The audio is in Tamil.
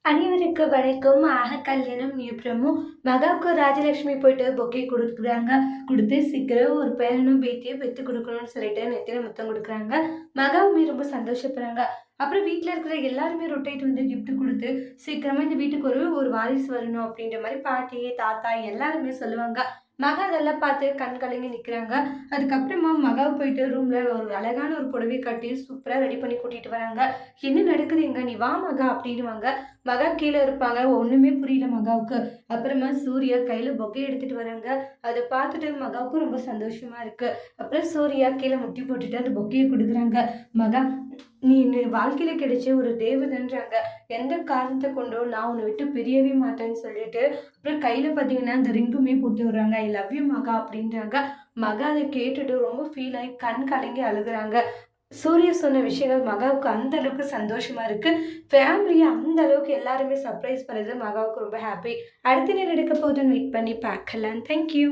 அனைவருக்கு வணக்கம். கல்யாணம் நியூப்ரமும் மகாவுக்கு ராஜலட்சுமி போயிட்டு பொக்கே கொடுக்குறாங்க. கொடுத்து சீக்கிரம் ஒரு பேரனும் பேத்தியை பெற்று கொடுக்கணும்னு சொல்லிட்டு நெத்தியில முத்தம் கொடுக்குறாங்க. மகாவுமே ரொம்ப சந்தோஷப்படுறாங்க. அப்புறம் வீட்டில் இருக்கிற எல்லாருமே ரொட்டேட் வந்து கிஃப்ட் கொடுத்து சீக்கிரமா இந்த வீட்டுக்கு ஒரு வாரிசு வரணும் அப்படின்ற மாதிரி பாட்டி தாத்தா எல்லாருமே சொல்லுவாங்க. மகா அதெல்லாம் பார்த்து கண் கலங்கி நிற்கிறாங்க. அதுக்கப்புறமா மகாவை போயிட்டு ரூம்ல ஒரு அழகான ஒரு புடவை கட்டி சூப்பராக ரெடி பண்ணி கூட்டிட்டு வராங்க. என்ன நடக்குதுங்க, நீ வா மகா அப்படின்னுவாங்க. மகா கீழே இருப்பாங்க. ஒண்ணுமே புரியல மகாவுக்கு. அப்புறமா சூர்யா கையில பொக்கை எடுத்துட்டு வராங்க. அதை பார்த்துட்டு மகாவுக்கும் ரொம்ப சந்தோஷமா இருக்கு. அப்புறம் சூர்யா கீழே முட்டி போட்டுட்டு அந்த பொக்கையை கொடுக்குறாங்க. மகா, நீ வாழ்க்கையில கிடைச்ச ஒரு தேவதன்றாங்க. எந்த காரணத்தை கொண்டோ நான் உன்னை விட்டு பிரியவே மாட்டேன்னு சொல்லிட்டு அப்புறம் கையில பாத்தீங்கன்னா அந்த ரிங்குமே போட்டு விடுறாங்க. ஐ லவ் யூ மகா அப்படின்றாங்க. மகா அதை கேட்டுட்டு ரொம்ப ஃபீல் ஆகி கண் கலங்கி அழுகுறாங்க. சூர்யா சொன்ன விஷயங்கள் மகாவுக்கு அந்த அளவுக்கு சந்தோஷமா இருக்கு. ஃபேமிலியை அந்த அளவுக்கு எல்லாருமே சர்ப்ரைஸ் பண்ணது மகாவுக்கு ரொம்ப ஹாப்பி. அடுத்து என்ன நடக்க போகுதுன்னு வெயிட் பண்ணி பார்க்கலாம். தேங்க்யூ.